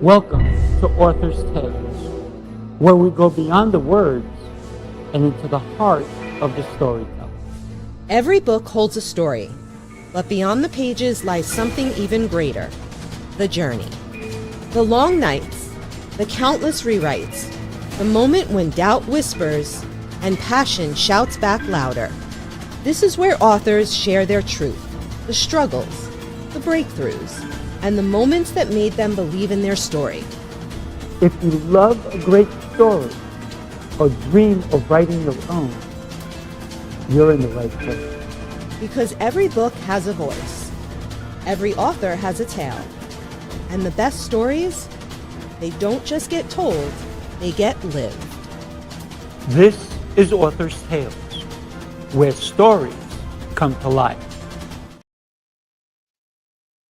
Welcome to Author's Tales, where we go beyond the words and into the heart of the storyteller. Every book holds a story, but beyond the pages lies something even greater: the journey. The long nights, the countless rewrites, the moment when doubt whispers and passion shouts back louder. This is where authors share their truth, the struggles, the breakthroughs, and the moments that made them believe in their story. If you love a great story or dream of writing your own, you're in the right place. Because every book has a voice, every author has a tale, and the best stories, they don't just get told, they get lived. This is Author's Tales, where stories come to life.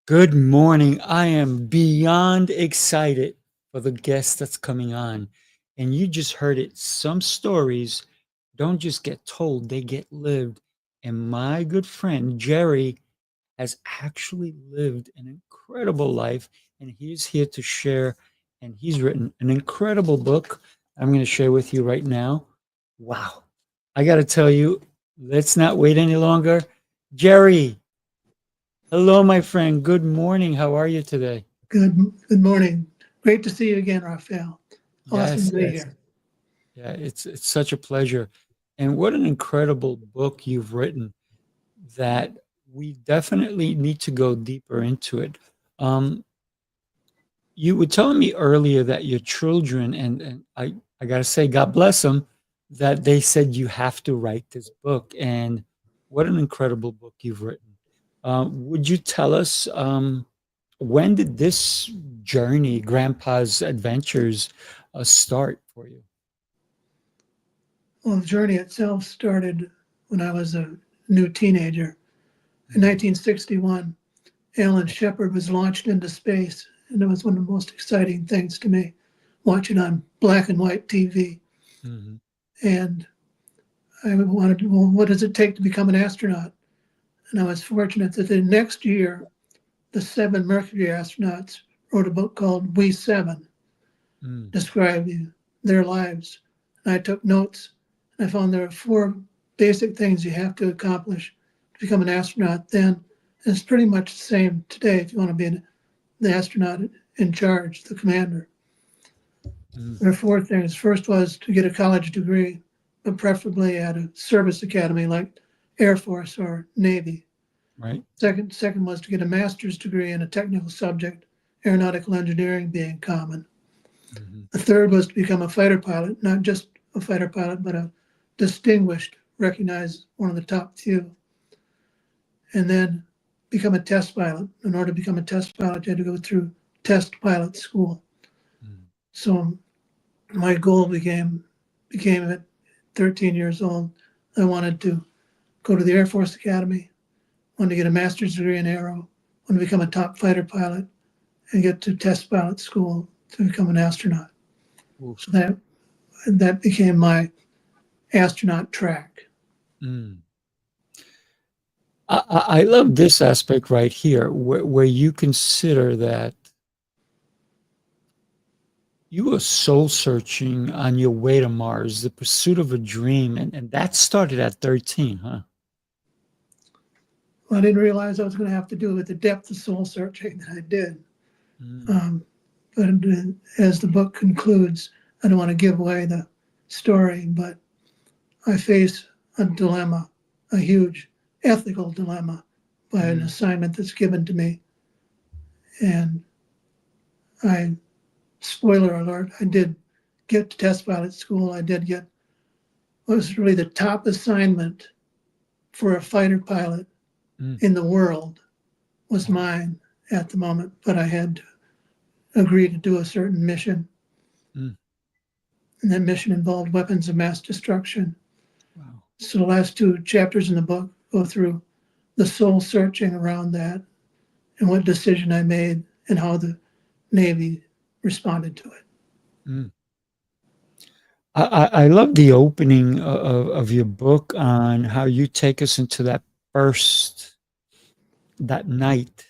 Good morning. I am beyond excited for the guest that's coming on. And you just heard it. Some stories don't just get told, they get lived. And my good friend, Jerry, has actually lived an incredible life. And he's here to share. And he's written an incredible book I'm going to share with you right now. Wow. I got to tell you, let's not wait any longer. Jerry. Hello, my friend. Good morning. How are you today? Good morning. Great to see you again, Raphael. Awesome to be Yes. here. Yeah, it's such a pleasure. And what an incredible book you've written that we definitely need to go deeper into it. You were telling me earlier that your children, and I got to say, God bless them, that they said you have to write this book. And what an incredible book you've written. Would you tell us when did this journey, Grandpa's Adventures, start for you? Well, the journey itself started when I was a new teenager. In 1961, Alan Shepard was launched into space, and it was one of the most exciting things to me, watching on black and white TV. Mhm. And I wanted, well, what does it take to become an astronaut? And I was fortunate that the next year, the 7 Mercury astronauts wrote a book called We 7, Mm. describing their lives. And I took notes, and I found there are 4 basic things you have to accomplish to become an astronaut then. And it's pretty much the same today if you want to be the astronaut in charge, the commander. Mm. There are 4 things. First was to get a college degree, but preferably at a service academy like Air Force or Navy. Right. Second was to get a master's degree in a technical subject, aeronautical engineering being common. Mhm. The third was to become a fighter pilot, not just a fighter pilot, but a distinguished, recognized, one of the top few. And then become a test pilot. In order to become a test pilot, you had to go through test pilot school. Mm. So my goal became at 13 years old, I wanted to go to the Air Force Academy, wanted to get a master's degree in aero, wanted to become a top fighter pilot, and get to test pilot school to become an astronaut. Oof. So that became my astronaut track. Mm. I love this aspect right here, where you consider that you were soul searching on your way to Mars, the pursuit of a dream, and that started at 13, huh? Well, I didn't realize I was going to have to do it with the depth of soul searching that I did. Mm. But as the book concludes, I don't want to give away the story, but I face a dilemma, a huge ethical dilemma by an Mm. assignment that's given to me. And spoiler alert, I did get to test pilot school. I did get what was really the top assignment for a fighter pilot Mm. in the world was mine at the moment, but I had to agree to do a certain mission. Mm. And that mission involved weapons of mass destruction. Wow. So the last 2 chapters in the book go through the soul searching around that and what decision I made and how the Navy responded to it. Mm. I love the opening of your book on how you take us into that night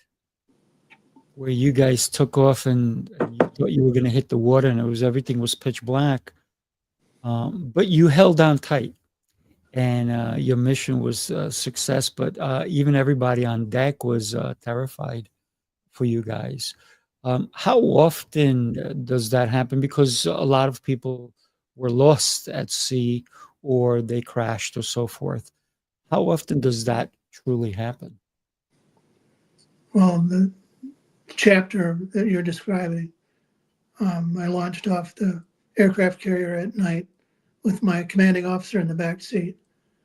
where you guys took off and you thought you were gonna hit the water, and everything was pitch black, but you held on tight, and, your mission was a success, but, even everybody on deck was, terrified for you guys. How often, does that happen? Because a lot of people were lost at sea, or they crashed, or so forth. How often does that truly happen? Well, the chapter that you're describing, I launched off the aircraft carrier at night with my commanding officer in the back seat.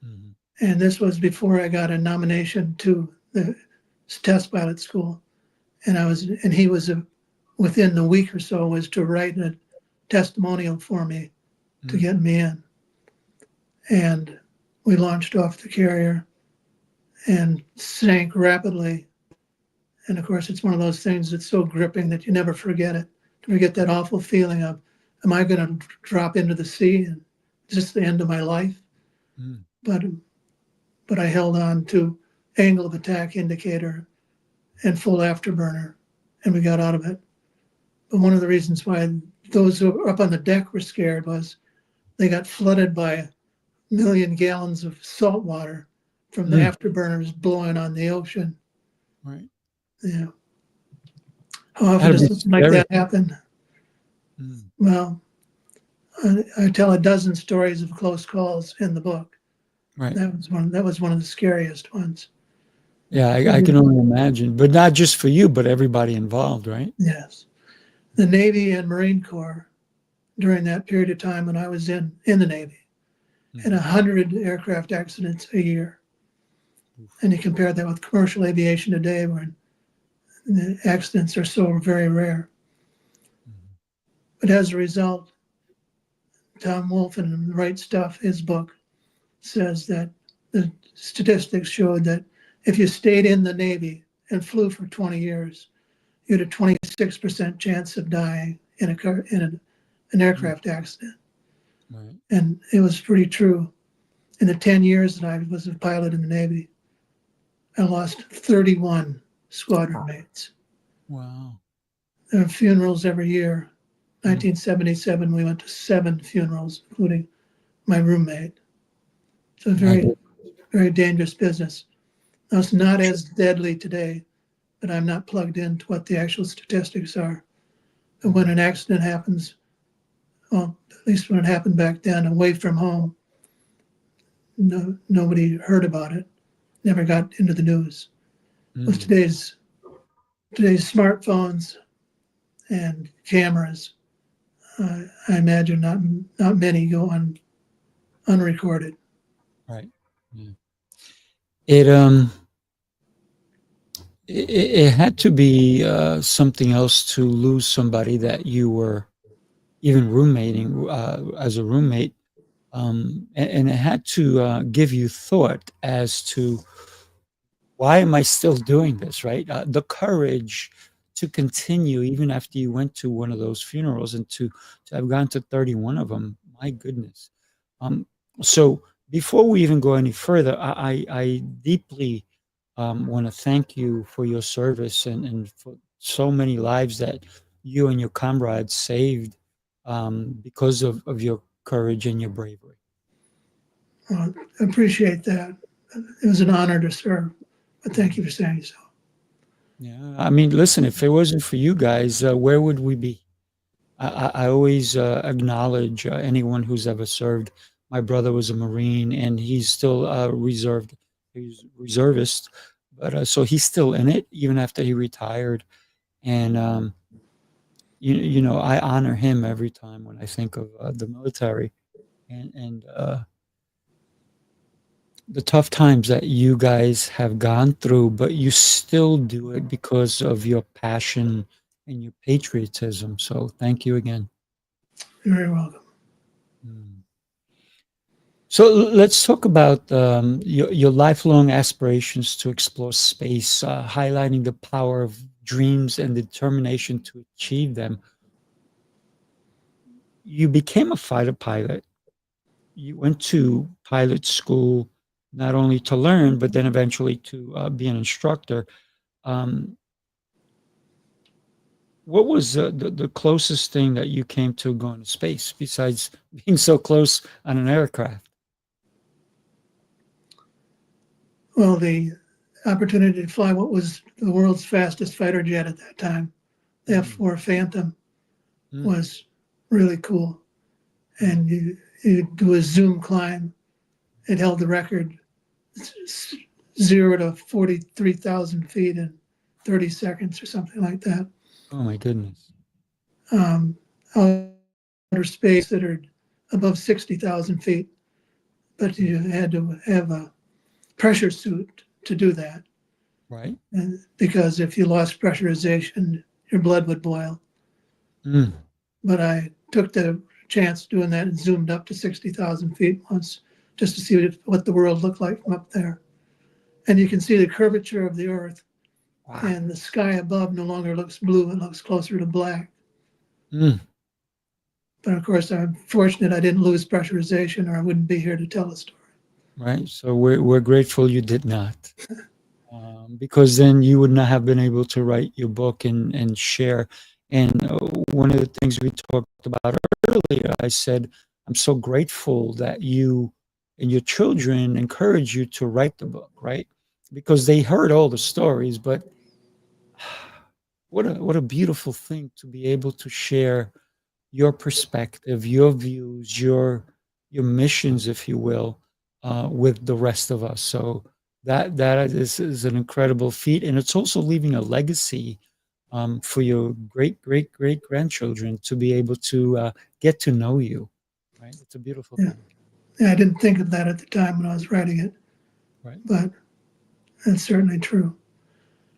Mhm. And this was before I got a nomination to the test pilot school. And he was within the week or so was to write a testimonial for me to Mm. get me in. And we launched off the carrier and sank rapidly. And of course, it's one of those things that's so gripping that you never forget it. You forget that awful feeling of, am I going to drop into the sea and is this the end of my life? Mm. But but I held on to angle of attack indicator and full afterburner, and we got out of it. But one of the reasons why those who were up on the deck were scared was they got flooded by a million gallons of salt water from the Mm. afterburners blowing on the ocean. Right. Yeah. How often That'd does be something like scary. that happen? Mm. Well, I tell a dozen stories of close calls in the book. Right. That was one of the scariest ones. Yeah, I can only imagine, but not just for you, but everybody involved, right? Yes. The Navy and Marine Corps during that period of time when I was in the Navy, and Mhm. 100 aircraft accidents a year. Oof. And you compare that with commercial aviation today, where the accidents are so very rare. Mhm. But as a result, Tom Wolfe in The Right Stuff, his book, says that the statistics showed that if you stayed in the Navy and flew for 20 years, you had a 26% chance of dying in an Mm. aircraft accident. Right. And it was pretty true. In the 10 years that I was a pilot in the Navy, I lost 31 squadron mates. Wow. There are funerals every year. Mm. 1977, we went to 7 funerals, including my roommate. So a My very, good. very dangerous business. Now, it's not as deadly today, but I'm not plugged into what the actual statistics are. But when Mm. an accident happens, well, at least when it happened back then, away from home, nobody heard about it, never got into the news. With Mm. today's smartphones and cameras, I imagine not many go unrecorded. Right. Yeah. It it had to be something else to lose somebody that you were even roommating as a roommate, and it had to give you thought as to why am I still doing this, right? The courage to continue even after you went to one of those funerals and to have gone to 31 of them. My goodness. Um, so before we even go any further, I deeply want to thank you for your service and for so many lives that you and your comrades saved because of your courage and your bravery. I appreciate that. It was an honor to serve, but thank Mhm. you for saying so. Yeah, I mean, listen, if it wasn't for you guys, where would we be? I always acknowledge anyone who's ever served. My brother was a Marine, and he's still reserved. He's reservist, but so he's still in it even after he retired. And you know, I honor him every time when I think of the military and the tough times that you guys have gone through, but you still do it because of your passion and your patriotism. So thank you again. You're very welcome. Mm. So let's talk about your lifelong aspirations to explore space, highlighting the power of dreams and determination to achieve them. You became a fighter pilot. You went to pilot school not only to learn, but then eventually to be an instructor. Um, what was the closest thing that you came to going to space besides being so close on an aircraft? Well, the opportunity to fly what was the world's fastest fighter jet at that time, the Mm, F-4 Phantom, mm, was really cool. mm. And you do a zoom climb. It held the record 0 to 43,000 feet in 30 seconds or something like that. Oh my goodness. Um, Outer space that are above 60,000 feet, but Mm, you had to have a pressure suit to do that. right? And because if you lost pressurization, your blood would boil. Mm, But I took the chance doing that and zoomed up to 60,000 feet once just to see what the world looked like from up there. And you can see the curvature of the earth, wow. and the sky above no longer looks blue, it looks closer to black. Mm, But of course, I'm fortunate I didn't lose pressurization or I wouldn't be here to tell the story. right. So we're grateful you did not. Because then you would not have been able to write your book and share. And one of the things we talked about earlier, I said, I'm so grateful that you and your children encourage you to write the book, right? Because they heard all the stories, but what a beautiful thing to be able to share your perspective, your views, your missions, if you will, with the rest of us. So that is an incredible feat, and it's also leaving a legacy for your great grandchildren to be able to get to know you. Right? It's a beautiful Yeah. thing. Yeah, I didn't think of that at the time when I was writing it, Right? but it's certainly true.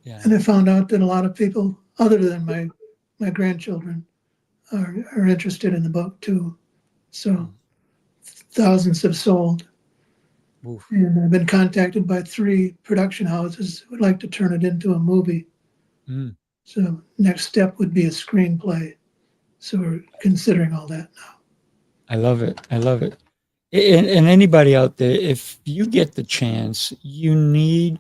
Yeah. And I found out that a lot of people, other than my grandchildren, are interested in the book too. So Mm. thousands have sold. Oof. And I've been contacted by 3 production houses who would like to turn it into a movie. Mm. So next step would be a screenplay. So we're considering all that now. I love it. I love it. And anybody out there, if you get the chance, you need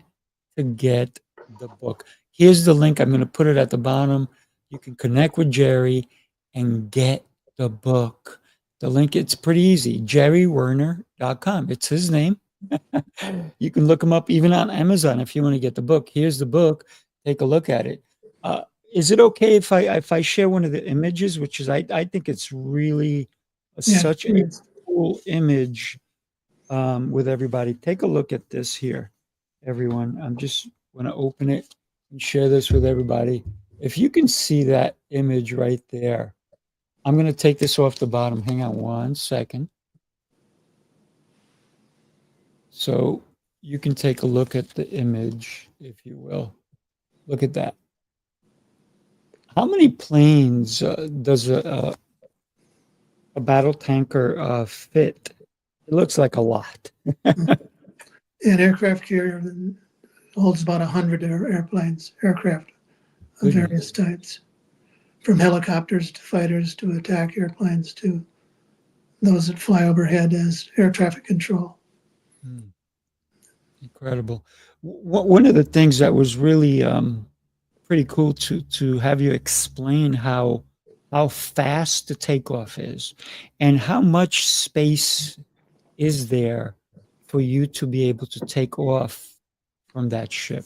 to get the book. Here's the link. I'm going to put it at the bottom. You can connect with Jerry and get the book. The link, it's pretty easy. JerryWerner.com. It's his name. You can look him up even on Amazon if you want to get the book. Here's the book. Take a look at it. Uh, is it okay if I share one of the images, which is I think it's really Yeah, such a please. cool image with everybody. Take a look at this here, everyone. I'm just going to open it and share this with everybody. If you can see that image right there, I'm going to take this off the bottom. Hang on one second. So you can take a look at the image, if you will. Look at that. How many planes does a battle tanker fit? It looks like a lot. An aircraft carrier holds about 100 airplanes, aircraft of various Goodness. types, from helicopters to fighters to attack airplanes to those that fly overhead as air traffic control. Hmm. Incredible. One of the things that was really pretty cool to have you explain how fast the takeoff is and how much space is there for you to be able to take off from that ship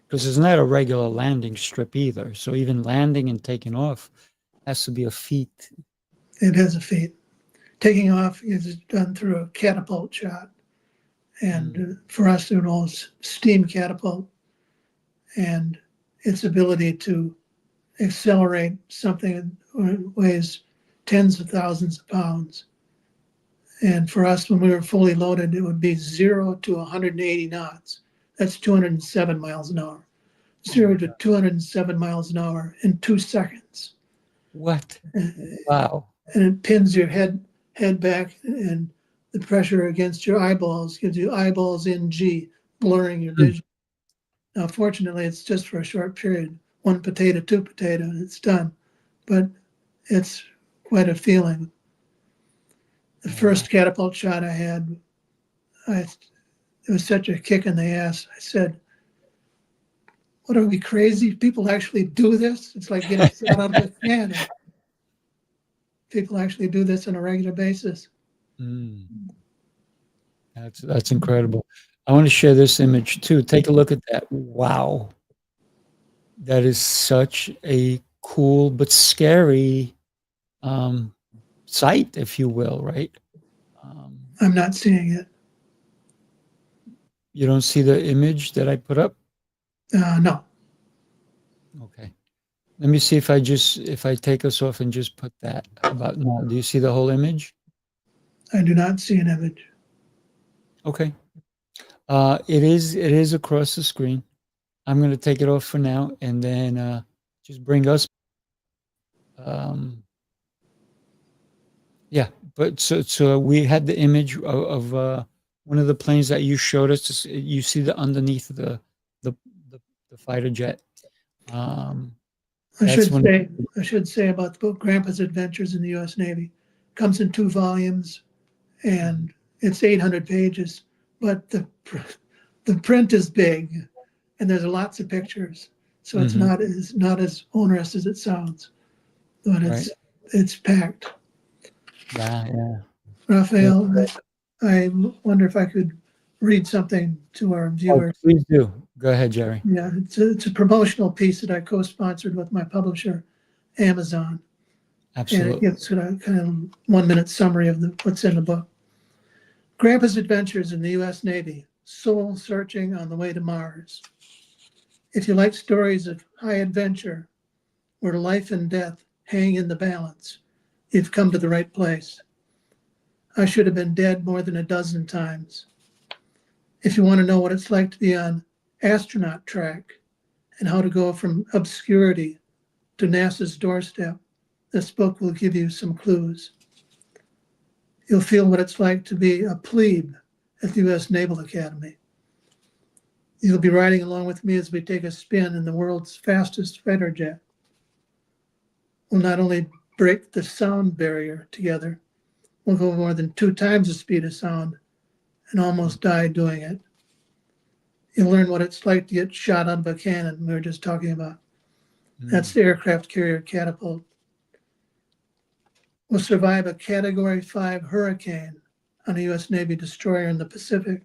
because it's not a regular landing strip either. So even landing and taking off has to be a feat. It has a feat. Taking off is done through a catapult shot. And Mm, for us, it was steam catapult and its ability to accelerate something that weighs tens of thousands of pounds. And for us, when we were fully loaded, it would be 0 to 180 knots. That's 207 miles an hour. oh my 0 to God. 207 miles an hour in 2 seconds. What? And Wow. it pins your head back, and the pressure against your eyeballs gives you eyeballs in G, blurring your Mm, vision. Now, fortunately, it's just for a short period, 1 potato, 2 potato, and it's done. But it's quite a feeling. The wow. first catapult shot I had, it was such a kick in the ass. I said, what are we, crazy? People actually do this? It's like getting shot out of a cannon. People actually do this on a regular basis. Mm, that's incredible. I want to share this image too. Take a look at that. Wow. That is such a cool but scary um, sight, if you will, right? Um, I'm not seeing it. you don't see the image that I put up? No, Okay. Let me see if I take us off and just put that. How about now? Do you see the whole image? I do not see an image. Okay. It is across the screen. I'm going to take it off for now and then just bring us. Um, yeah, but so we had the image of one of the planes that you showed us. You see the underneath the the, the fighter jet. Um, I that's should one. say, I should say about the book Grandpa's Adventures in the U.S. Navy. Comes in 2 volumes, Mhm. and it's 800 pages, but the print is big, and there's lots of pictures, so it's Mhm. not as onerous as it sounds, but Right. it's packed. Yeah. Yeah. That's Raphael, great. I wonder if I could read something to our Oh, viewers. please do. Go ahead, Jerry. Yeah, it's a promotional piece that I co-sponsored with my publisher, Amazon, and it Absolutely. gives a kind of 1 minute summary of what's in the book. Grandpa's Adventures in the U.S. Navy, Soul Searching on the Way to Mars. If you like stories of high adventure where life and death hang in the balance, you've come to the right place. I should have been dead more than a dozen times. If you want to know what it's like to be on astronaut track and how to go from obscurity to NASA's doorstep, this book will give you some clues. You'll feel what it's like to be a plebe at the U.S. Naval Academy. You'll be riding along with me as we take a spin in the world's fastest fighter jet. We'll not only break the sound barrier together, we'll go more than 2 times the speed of sound and almost die doing it. You'll learn what it's like to get shot out of a cannon we were just talking about. That's Mm. the aircraft carrier catapult. We'll survive a Category 5 hurricane on a U.S. Navy destroyer in the Pacific.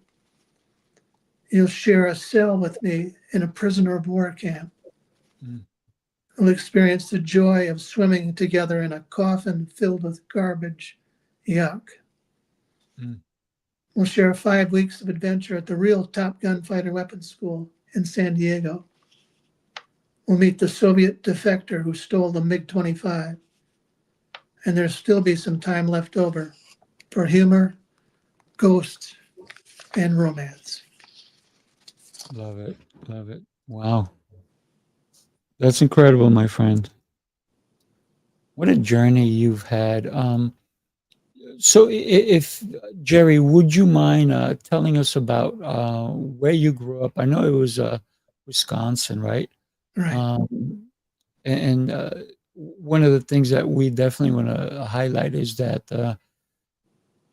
You'll share a cell with me in a prisoner of war camp. Mm. We'll experience the joy of swimming together in a coffin filled with garbage. Yuck. Mm. We'll share 5 weeks of adventure at the real Top Gun fighter weapons school in San Diego. We'll meet the Soviet defector who stole the MiG-25. And there'll still be some time left over for humor, ghosts, and romance. Love it. Love it. Wow. That's incredible, my friend. What a journey you've had. So, if Jerry, would you mind telling us about where you grew up? I know it was Wisconsin, right? Right. Um, and one of the things that we definitely want to highlight is that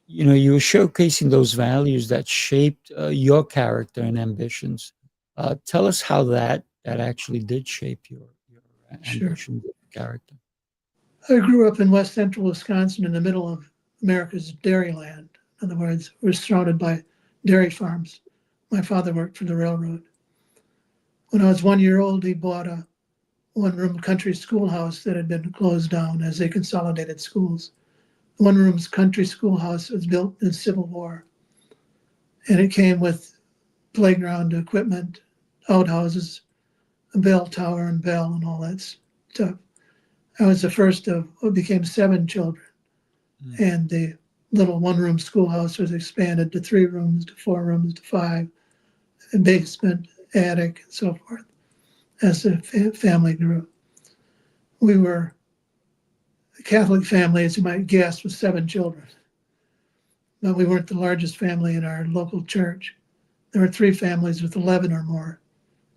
you were showcasing those values that shaped your character and ambitions. Tell us how that actually did shape your Sure. ambitions and character. I grew up in west central Wisconsin in the middle of America's dairy land. In other words, we're surrounded by dairy farms. My father worked for the railroad. When I was 1 year old, he bought a 1 room country schoolhouse that had been closed down as they consolidated schools. The 1 room country schoolhouse was built in the Civil War, and it came with playground equipment, outhouses, a bell tower and bell and all that stuff. I was the first of what became 7 children, Mm. and the little 1 room schoolhouse was expanded to 3 rooms, to 4 rooms, to five, a basement, attic, and so forth as the family grew. We were a Catholic family, as you might guess, with 7 children, but we weren't the largest family in our local church. There were 3 families with 11 or more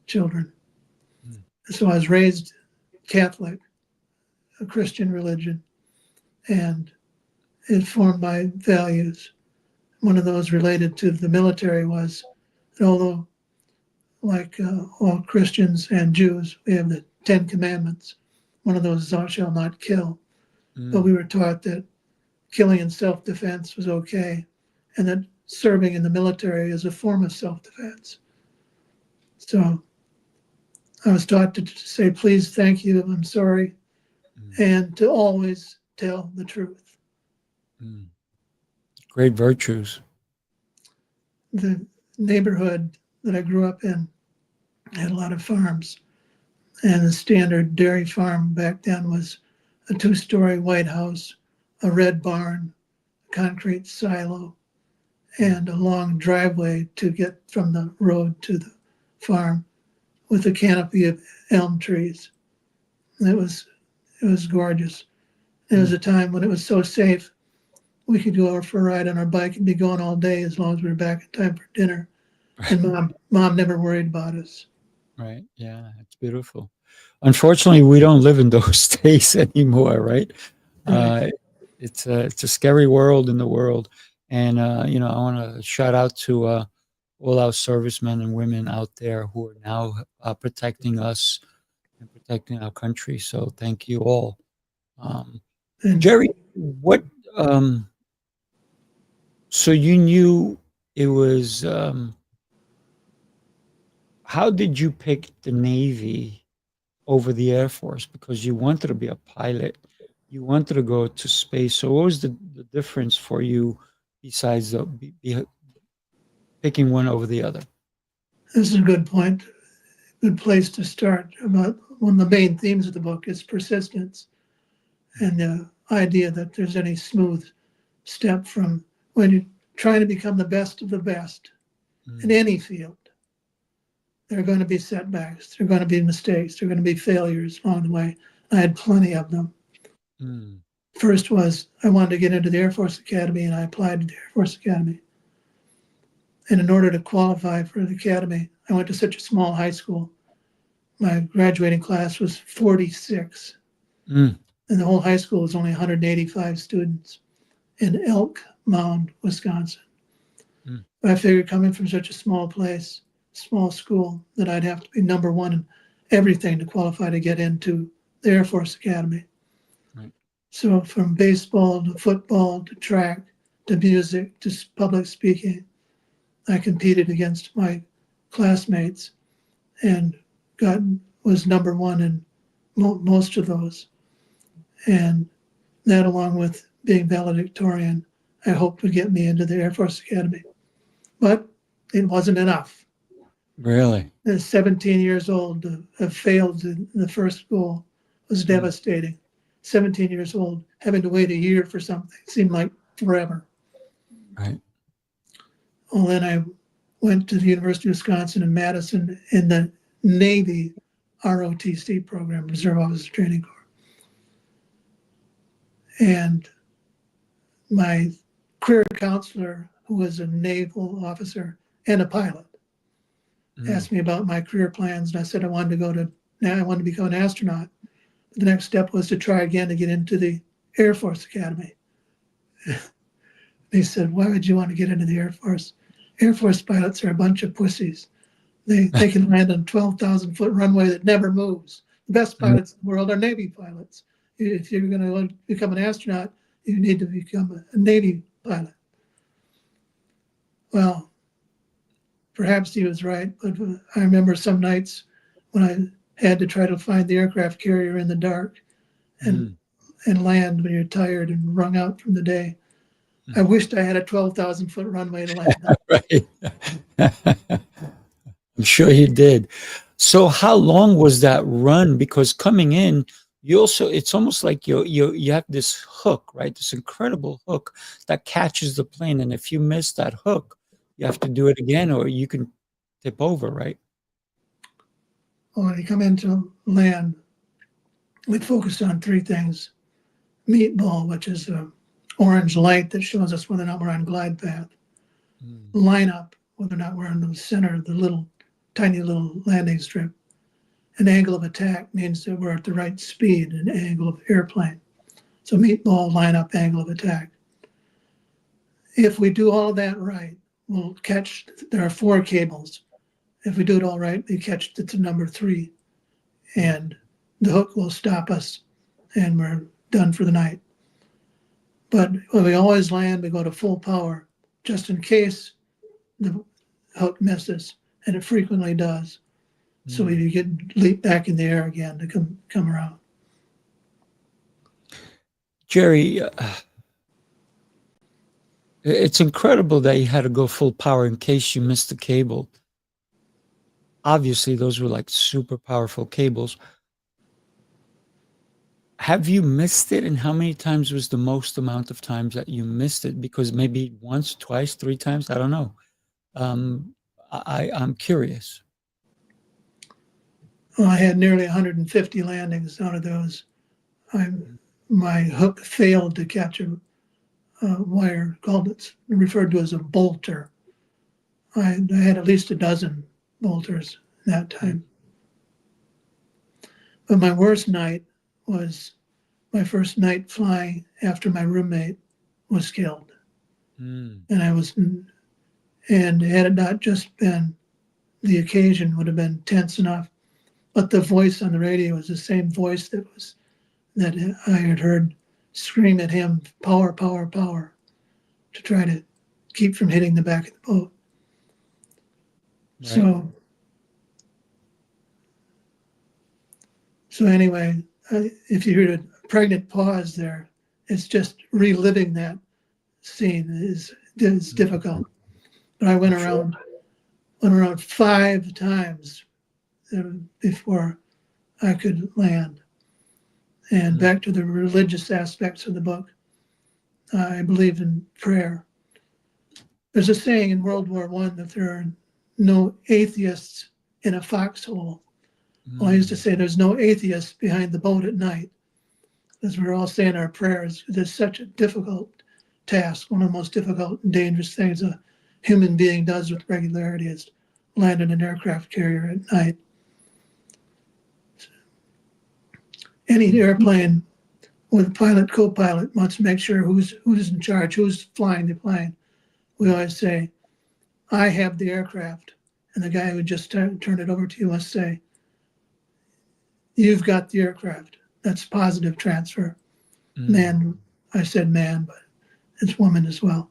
children. Mm. So I was raised Catholic, a Christian religion, and it formed my values. One of those related to the military was that although like all Christians and Jews, we have the Ten Commandments. One of those is thou shalt not kill. But we were taught that killing in self-defense was okay, and that serving in the military is a form of self-defense. So I was taught to say, please, thank you, I'm sorry, and to always tell the truth. Great virtues. The neighborhood that I grew up in had a lot of farms, and the standard dairy farm back then was a 2-story white house, a red barn, a concrete silo, and a long driveway to get from the road to the farm with a canopy of elm trees. It was gorgeous. It was a time when it was so safe. We could go out for a ride on our bike and be going all day as long as we were back in time for dinner. And mom never worried about us. Right. Yeah, it's beautiful. Unfortunately, we don't live in those days anymore, right? Right. It's a scary world in the world, and you know, I want to shout out to all our servicemen and women out there who are now protecting us and protecting our country. So thank you all. Um, And Jerry, what? So you knew it was. How did you pick the Navy over the Air Force? Because you wanted to be a pilot, you wanted to go to space. So what was the difference for you besides picking one over the other? this is a good point, good place to start. About one of the main themes of the book is persistence, and the idea that there's any smooth step from when you're trying to become the best of the best in any field. There are going to be setbacks, there are going to be mistakes, there are going to be failures along the way. I had plenty of them. First was I wanted to get into the Air Force Academy, and I applied to the Air Force Academy. And in order to qualify for the academy, I went to such a small high school. My graduating class was 46, and the whole high school was only 185 students in Elk Mound, Wisconsin. But I figured coming from such a small place, small school, that I'd have to be number one in everything to qualify to get into the Air Force Academy. Right. So from baseball to football to track to music to public speaking, I competed against my classmates and was number one in most of those. And that, along with being valedictorian, I hoped would get me into the Air Force Academy. But it wasn't enough. Really? At 17 years old, to have failed in the first school was devastating. 17 years old, having to wait a year for something seemed like forever. Right. Well, then I went to the University of Wisconsin in Madison in the Navy ROTC program, Reserve Officer Training Corps. And my career counselor, who was a naval officer and a pilot, asked me about my career plans, and I said I wanted to become an astronaut. The next step was to try again to get into the Air Force Academy. They said, why would you want to get into the Air Force? Air Force pilots are a bunch of pussies. They can land on a 12,000-foot runway that never moves. The best pilots in the world are Navy pilots. If you're going to become an astronaut, you need to become a Navy pilot. Well, perhaps he was right, but I remember some nights when I had to try to find the aircraft carrier in the dark and land when you're tired and wrung out from the day. I wished I had a 12,000-foot runway to land on. Right. I'm sure you did. So how long was that run? Because coming in, it's almost like you have this hook, right? This incredible hook that catches the plane. And if you miss that hook, you have to do it again, or you can tip over, right? Well, when you come into land, we focused on three things. Meatball, which is an orange light that shows us whether or not we're on glide path. Lineup, whether or not we're in the center of the tiny little landing strip. An angle of attack means that we're at the right speed, an angle of airplane. So meatball, lineup, angle of attack. If we do all of that right, we'll catch, there are 4 cables, If we do it all right, we catch it to number 3, and the hook will stop us, and we're done for the night. But when we always land, we go to full power, just in case the hook misses, and it frequently does. So we get leap back in the air again to come around. Jerry, it's incredible that you had to go full power in case you missed the cable. Obviously, those were like super powerful cables. Have you missed it? And how many times was the most amount of times that you missed it? Because maybe once, twice, 3 times, I don't know. I'm curious. Well, I had nearly 150 landings. Out of those, my hook failed to catch a wire it's referred to as a bolter. I had at least a dozen bolters that time. But my worst night was my first night flying after my roommate was killed. And and had it not just been the occasion would have been tense enough, but the voice on the radio was the same voice that I had heard scream at him, power, power, power, to try to keep from hitting the back of the boat. Right. So anyway, if you hear a pregnant pause there, it's just reliving that scene is difficult. But I went around 5 times before I could land. And back to the religious aspects of the book, I believe in prayer. There's a saying in World War I that there are no atheists in a foxhole. Well, I used to say there's no atheists behind the boat at night, as we're all saying our prayers. It's such a difficult task. One of the most difficult and dangerous things a human being does with regularity is land in an aircraft carrier at night. Any airplane with a pilot, co-pilot wants to make sure who's in charge, who's flying the plane. We always say, I have the aircraft. And the guy who just turned it over to you must say, you've got the aircraft. That's positive transfer. Man, I said man, but it's woman as well.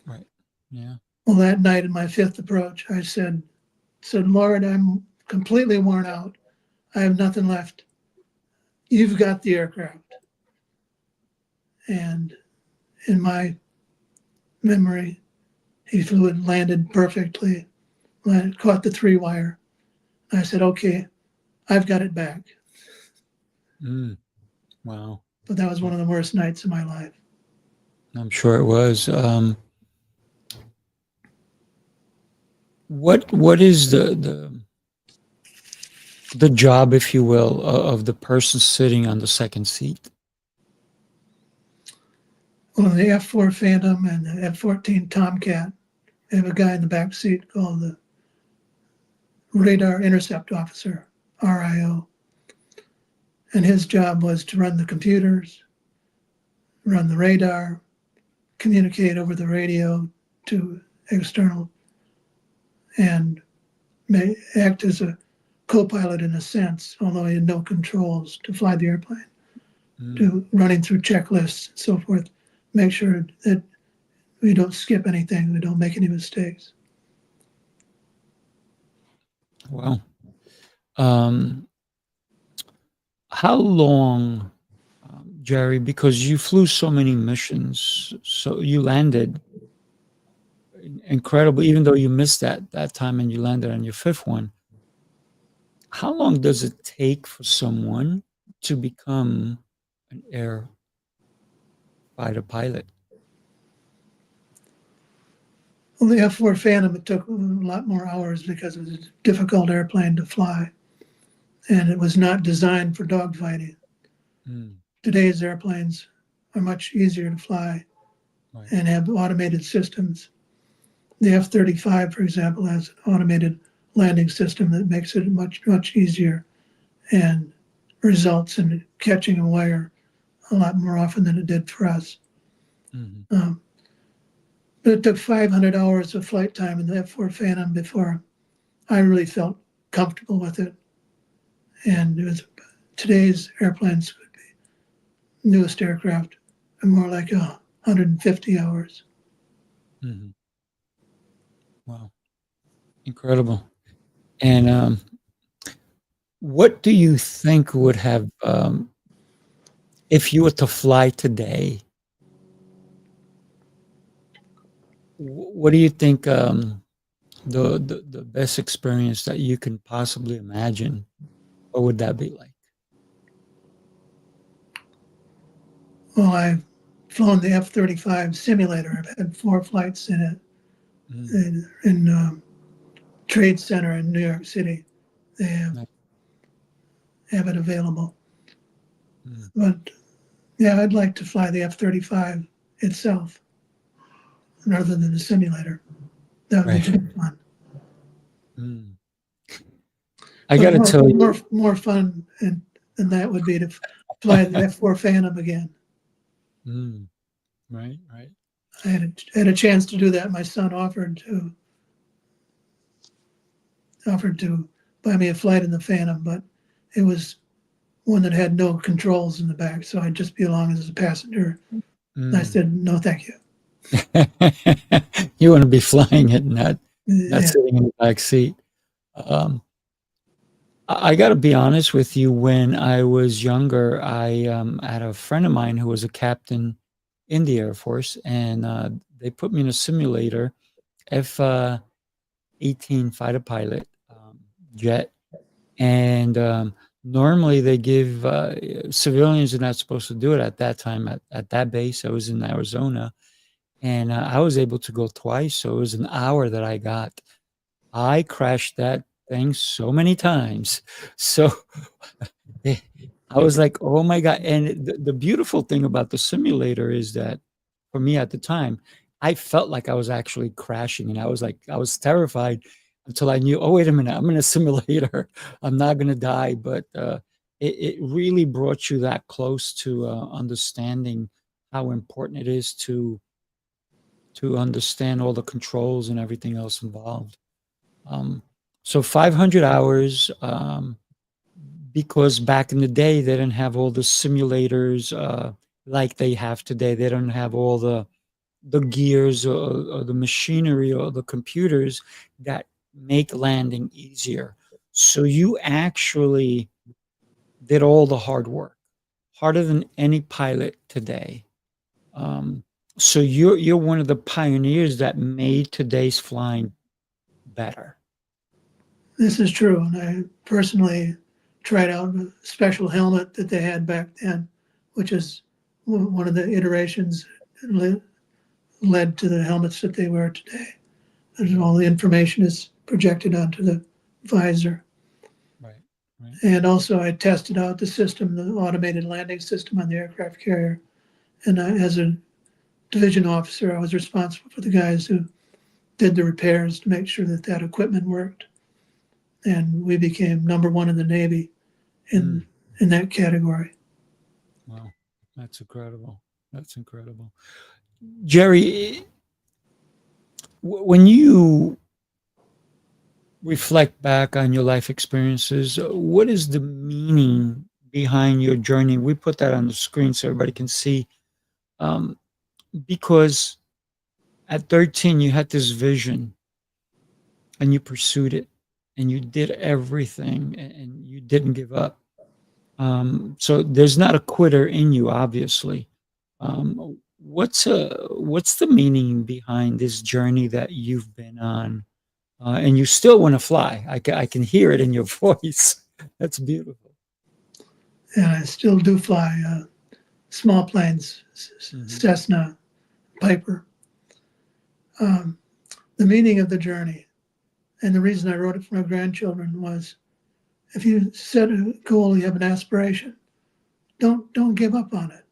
Right. Yeah. Well, that night in my 5th approach, I said, Lord, I'm completely worn out. I have nothing left. You've got the aircraft. And in my memory, he flew and landed perfectly, caught the 3-wire. I said, okay, I've got it back. Wow. But that was one of the worst nights of my life. I'm sure it was. What is the job, if you will, of the person sitting on the second seat? Well, the F-4 Phantom and the F-14 Tomcat, they have a guy in the back seat called the Radar Intercept Officer, RIO. And his job was to run the computers, run the radar, communicate over the radio to external, and may act as a co-pilot in a sense, although he had no controls to fly the airplane, to running through checklists and so forth, make sure that we don't skip anything, we don't make any mistakes. Wow. How long, Jerry, because you flew so many missions, so you landed incredible, even though you missed that time and you landed on your 5th one. How long does it take for someone to become an air fighter pilot? Well, the F-4 Phantom, it took a lot more hours because it was a difficult airplane to fly. And it was not designed for dogfighting. Today's airplanes are much easier to fly and have automated systems. The F-35, for example, has an automated landing system that makes it much, much easier and results in catching a wire a lot more often than it did for us. But it took 500 hours of flight time in the F-4 Phantom before I really felt comfortable with it. And it was today's airplanes would be newest aircraft are more like 150 hours. Mhm. Wow, incredible. And what do you think would have, if you were to fly today, what do you think the best experience that you can possibly imagine? What would that be like? Well, I've flown the F-35 simulator. I've had 4 flights in it Mm, in Trade Center in New York City. They nice. have it available. Mm, But yeah, I'd like to fly the F-35 itself rather than the simulator. That would be right. kind of fun. Mm. I But got to more tell more you, more fun than that would be to fly the F-4 Phantom again. mm, right, right. I had a chance to do that. My son offered to buy me a flight in the Phantom, but it was one that had no controls in the back, so I'd just be along as a passenger. And I Mm. said, no, thank you. You want to be flying it, not Yeah, sitting in the back seat. Um, I got to be honest with you. When I was younger, I had a friend of mine who was a captain in the Air Force, and they put me in a simulator, F 18 fighter pilot jet, and normally they give civilians are not supposed to do it at that time at that base. I was in Arizona, and I was able to go twice, so it was an hour that I got. I crashed that thing so many times. So eh, I was like, "Oh my god." And the beautiful thing about the simulator is that for me at the time, I felt like I was actually crashing, and I was like, I was terrified until I knew, "Oh, wait a minute, I'm in a simulator. I'm not gonna die." But it really brought you that close to understanding how important it is to understand all the controls and everything else involved. Um, so 500 hours, because back in the day they didn't have all the simulators like they have today. They don't have all the gears or the machinery or the computers that make landing easier. So you actually did all the hard work, harder than any pilot today. Um, so you're one of the pioneers that made today's flying better. this is true. And I personally tried out a special helmet that they had back then, which is one of the iterations that led to the helmets that they wear today. And all the information is projected onto the visor. Right, right. And also, I tested out the system, the automated landing system on the aircraft carrier. And as a division officer, I was responsible for the guys who did the repairs to make sure that that equipment worked. And we became number one in the Navy in Mm, in that category. wow, that's incredible. That's incredible. Jerry, when you reflect back on your life experiences, what is the meaning behind your journey? We put that on the screen so everybody can see. Um, because at 13, you had this vision and you pursued it and you did everything and you didn't give up. So there's not a quitter in you, obviously. What's the meaning behind this journey that you've been on, and you still want to fly? I can hear it in your voice. That's beautiful. And I still do fly small planes, Hmm. Cessna, Piper. Um, the meaning of the journey and the reason I wrote it for my grandchildren was if you set a goal, you have an aspiration, don't give up on it.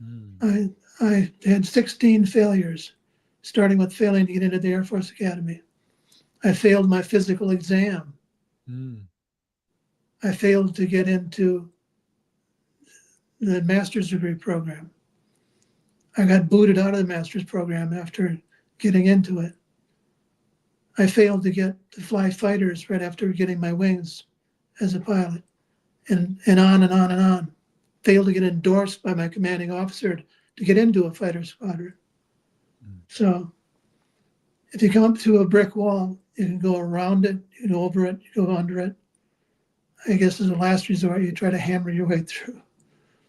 Mm, I had 16 failures, starting with failing to get into the Air Force Academy. I failed my physical exam. mm, I failed to get into the master's degree program. I got booted out of the master's program after getting into it. I failed to get to fly fighters right after getting my wings as a pilot, and on and on and on. Failed to get endorsed by my commanding officer to get into a fighter squadron. Mm. So if you come up to a brick wall, you can go around it, you can go over it, you go under it. I guess as a last resort, you try to hammer your way through.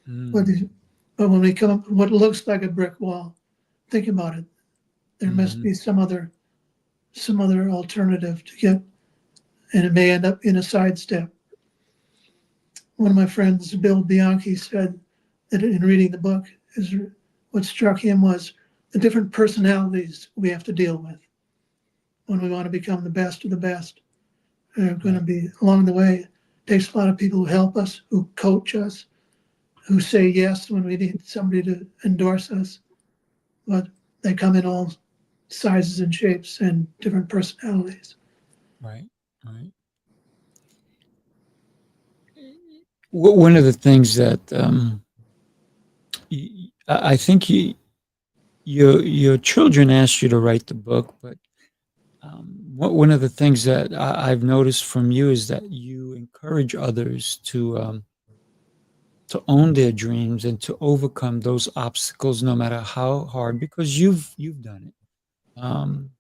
But, Mm. but when we come up with what looks like a brick wall, think about it. There must Mhm. be some other alternative to get, and it may end up in a sidestep. One of my friends, Bill Bianchi, said that in reading the book, is what struck him was the different personalities we have to deal with when we want to become the best of the best. They're going to Right. be along the way. It takes a lot of people who help us, who coach us, who say yes when we need somebody to endorse us. But they come in all sizes and shapes and different personalities. Right. Right. One of the things that I think your children asked you to write the book, but one of the things that I've noticed from you is that you encourage others to own their dreams and to overcome those obstacles, no matter how hard, because you've done it. Um,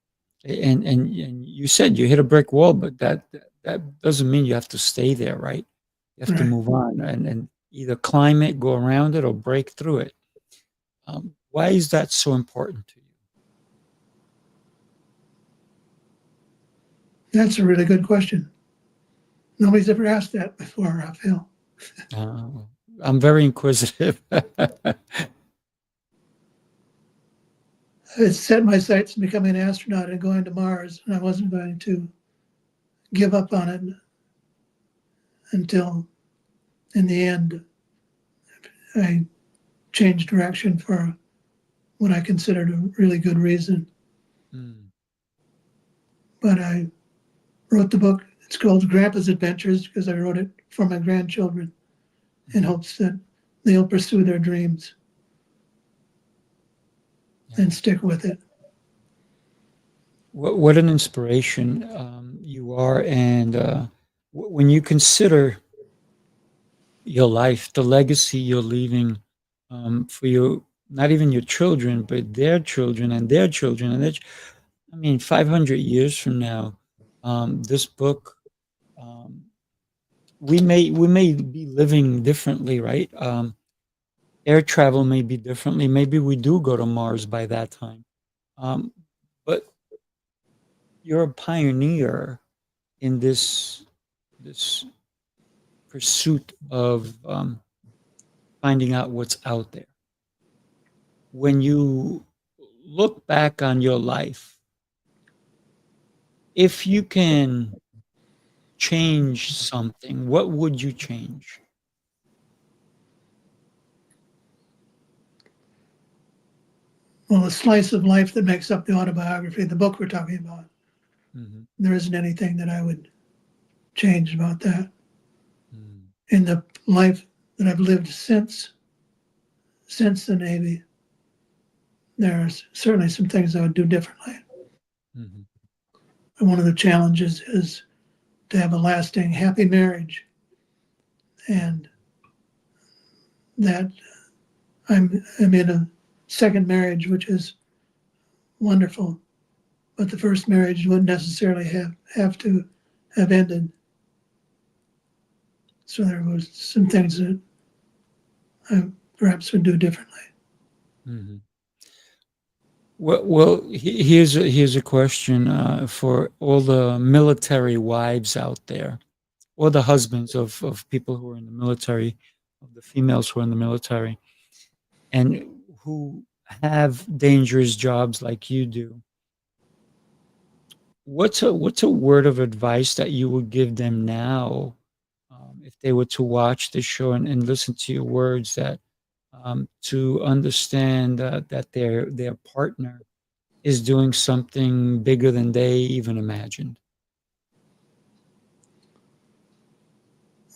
and you said you hit a brick wall, but that doesn't mean you have to stay there, right? You have to Right. move on and either climb it, go around it, or break through it. Why is that so important to That's a really good question. Nobody's ever asked that before, Phil. you? I'm very inquisitive. I had set my sights on becoming an astronaut and going to Mars, and I wasn't going to give up on it until, in the end, I changed direction for what I considered a really good reason. Mm, But I wrote the book. It's called Grandpa's Adventures because I wrote it for my grandchildren in mhm, hopes that they'll pursue their dreams yeah. and stick with it. What an inspiration you are, and when you consider your life, the legacy you're leaving for your not even your children, but their children and their children, and I mean, 500 years from now, this book, um, we may be living differently, right? Air travel may be differently. Maybe we do go to Mars by that time. Um, but you're a pioneer in this pursuit of finding out what's out there. When you look back on your life, if you can change something, what would you change? Well, the slice of life that makes up the autobiography, the book we're talking about, Mhm. there isn't anything that I would change about that. Mm. In the life that I've lived since the Navy, there are certainly some things I would do differently. Mhm. And one of the challenges is to have a lasting, happy marriage, and that I'm in a second marriage, which is wonderful, but the first marriage wouldn't necessarily have to have ended. So there was some things that I perhaps would do differently. Mhm. Well, here's a question for all the military wives out there, or the husbands of people who are in the military, of the females who are in the military, and who have dangerous jobs like you do. What's a word of advice that you would give them now, if they were to watch the show and listen to your words, that to understand that their partner is doing something bigger than they even imagined?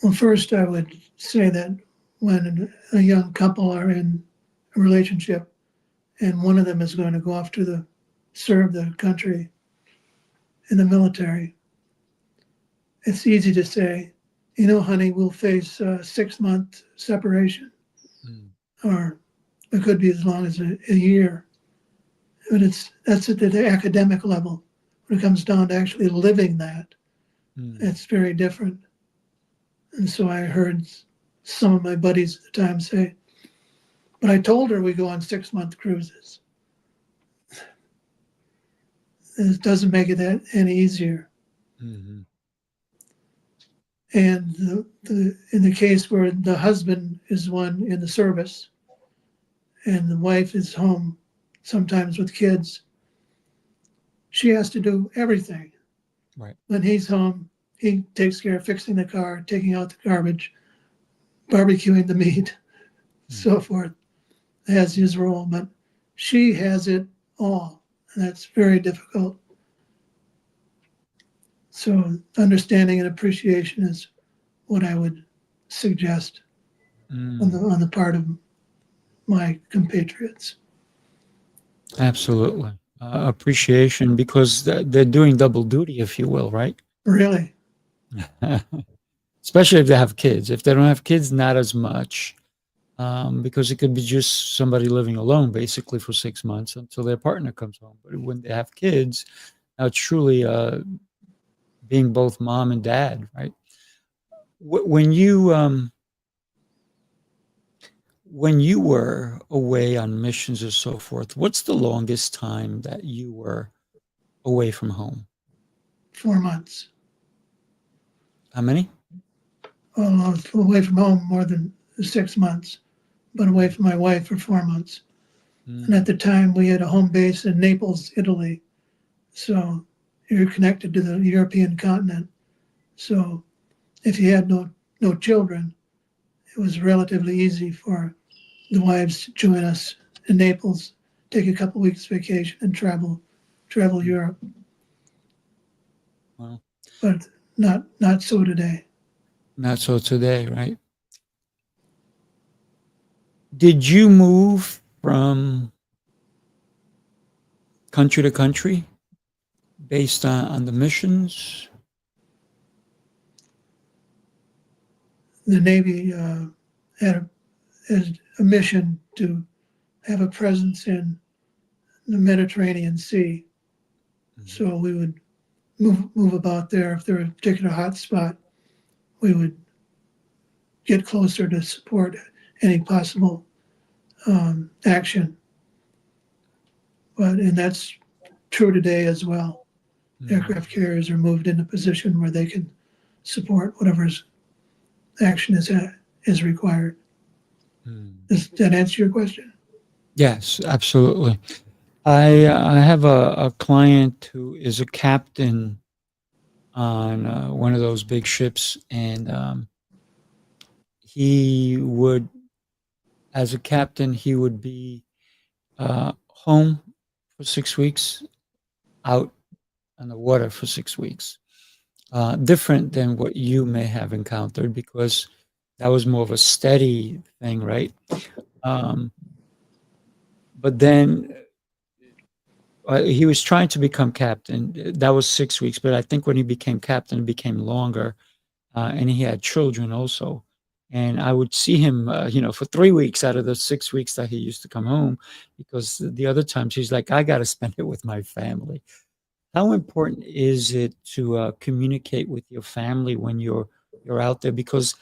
Well, first, I would say that when a young couple are in a relationship and one of them is going to go off to serve the country in the military, it's easy to say, you know, honey, we'll face a 6-month separation, Mm. or it could be as long as a year. But that's at the academic level. When it comes down to actually living that, Mm. it's very different. And so I heard some of my buddies at the time say, but I told her we go on 6-month cruises. It doesn't make it that any easier. Mm-hmm. And in the case where the husband is one in the service and the wife is home, sometimes with kids, she has to do everything. Right. When he's home, he takes care of fixing the car, taking out the garbage, barbecuing the meat, so forth. Has his role, but she has it all, and that's very difficult. So understanding and appreciation is what I would suggest Mm. on the part of my compatriots. Absolutely. Appreciation because they're doing double duty, if you will, right? Really, Especially if they have kids. If they don't have kids, not as much, because it could be just somebody living alone basically for 6 months until their partner comes home. But when they have kids, now it's truly being both mom and dad, right? When you were away on missions or so forth, what's the longest time that you were away from home? 4 months. How many? Well, I was away from home more than 6 months, but away from my wife for 4 months. And Mm. at the time, we had a home base in Naples, Italy. So you're connected to the European continent. So if you had no children, it was relatively easy for the wives to join us in Naples, take a couple weeks vacation, and travel Mm. Europe. Well, But not so today. not so today, right? Did you move from country to country based on the missions? The Navy had a mission to have a presence in the Mediterranean Sea. Mhm. So we would move about there. If there was a particular hot spot, we would get closer to support any possible action. And that's true today as well. Mm. Aircraft carriers are moved in a position where they can support whatever's action is required. Mm. Does that answer your question? Yes, absolutely. I have a client who is a captain on one of those big ships, and he would, as a captain, he would be home for 6 weeks, out on the water for 6 weeks. Different than what you may have encountered because that was more of a steady thing, right? Um, but then he was trying to become captain. That was 6 weeks, but I think when he became captain, it became longer, and he had children also. And I would see him, for 3 weeks out of the 6 weeks that he used to come home, because the other times he's like, I got to spend it with my family. How important is it to communicate with your family when you're out there? Because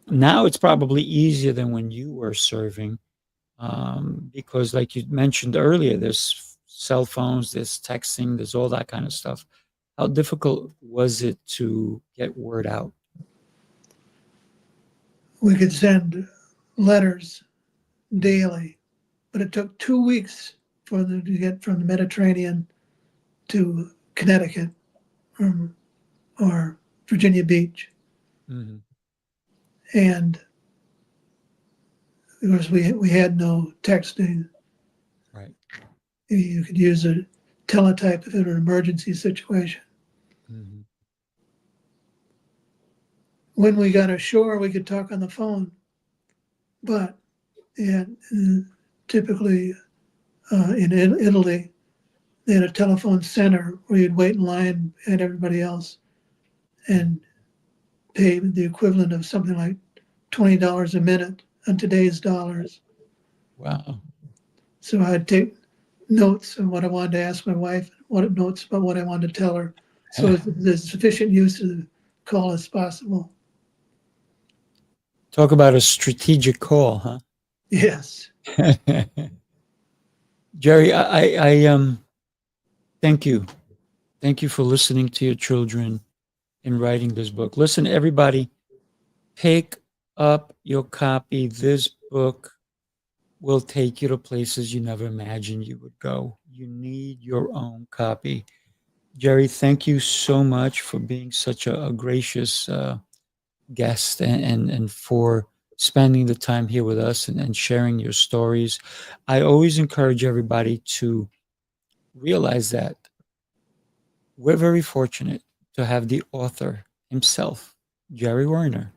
now it's probably easier than when you were serving, because like you mentioned earlier, there's cell phones, there's texting, there's all that kind of stuff. How difficult was it to get word out? We could send letters daily, but it took 2 weeks for them to get from the Mediterranean to Connecticut or Virginia Beach. Mhm. And of course, we had no texting. Right. You could use a teletype if it were an emergency situation. Mhm. When we got ashore, we could talk on the phone, but and typically in Italy, they had a telephone center where you'd wait in line and everybody else and pay the equivalent of something like $20 a minute in today's dollars. Wow. So I'd take notes on what I wanted to ask my wife, notes about what I wanted to tell her. So there's sufficient use of the call as possible. Talk about a strategic call, huh? Yes. Jerry, I thank you. Thank you for listening to your children and writing this book. Listen, everybody, pick up your copy. This book will take you to places you never imagined you would go. You need your own copy. Jerry, thank you so much for being such a gracious guest and for spending the time here with us and sharing your stories. I always encourage everybody to realize that we're very fortunate to have the author himself, Jerry Werner,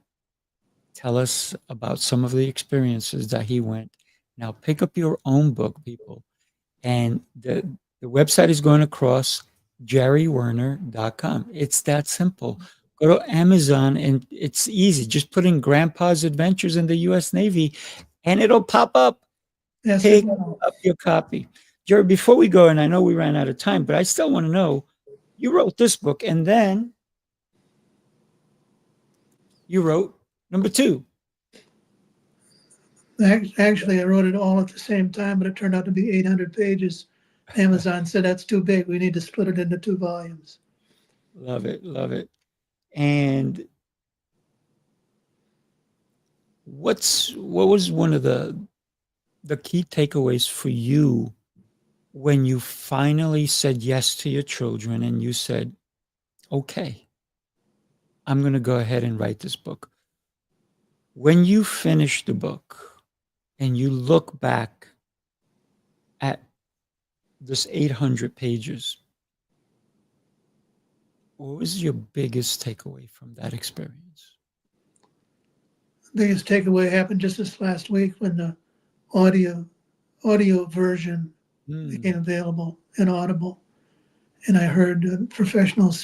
tell us about some of the experiences that he went. Now pick up your own book, people. And the website is going across jerrywerner.com. It's that simple. Go to Amazon and it's easy. Just put in Grandpa's Adventures in the U.S. Navy and it'll pop up. Yes, Pick up your copy. Jerry, before we go, and I know we ran out of time, but I still want to know, you wrote this book and then you wrote number 2. Actually, I wrote it all at the same time, but it turned out to be 800 pages. Amazon said that's too big. We need to split it into 2 volumes. Love it. Love it. And what was one of the key takeaways for you when you finally said yes to your children and you said, okay, I'm going to go ahead and write this book? When you finish the book and you look back at this 800 pages, what was your biggest takeaway from that experience? The biggest takeaway happened just this last week when the audio version became available and Audible. And I heard a professional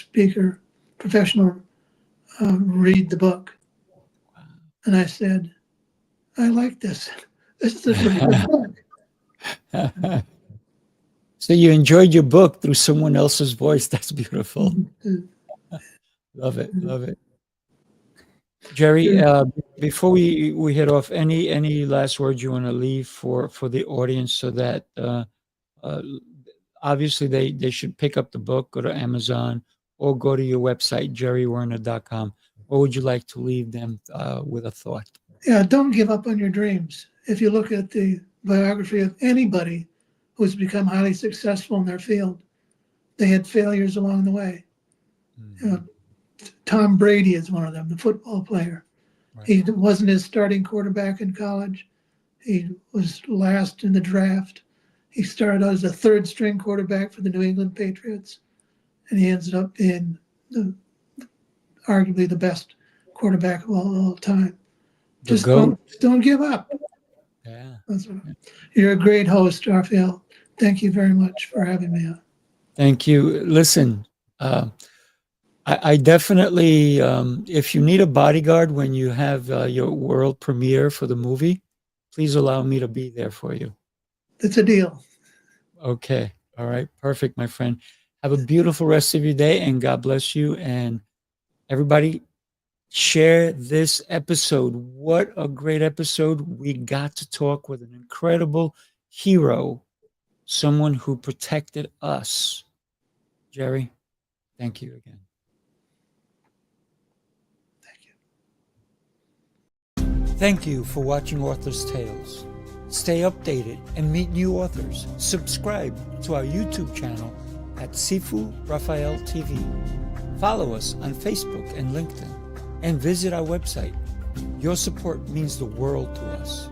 read the book. Wow. And I said, I like this. This is a pretty good book. So you enjoyed your book through someone else's voice. That's beautiful. Love it. Love it. Jerry, before we head off, any last words you want to leave for the audience so that obviously they should pick up the book, go to Amazon, or go to your website, jerrywerner.com. What would you like to leave them with a thought? Yeah, don't give up on your dreams. If you look at the biography of anybody who's become highly successful in their field, they had failures along the way. Mm-hmm. You know, Tom Brady is one of them, the football player. Right. He wasn't his starting quarterback in college. He was last in the draft. He started out as a third string quarterback for the New England Patriots, and he ended up being arguably the best quarterback of all time. Just don't give up. Yeah. You're a great host, Raphael. Thank you very much for having me on. Thank you. Listen, I definitely, if you need a bodyguard when you have your world premiere for the movie, please allow me to be there for you. It's a deal. Okay. All right. Perfect, my friend. Have a beautiful rest of your day and God bless you. And everybody, share this episode. What a great episode. We got to talk with an incredible hero, someone who protected us. Jerry, thank you again. Thank you for watching Author's Tales. Stay updated and meet new authors. Subscribe to our YouTube channel at Sifu Raphael TV. Follow us on Facebook and LinkedIn and visit our website. Your support means the world to us.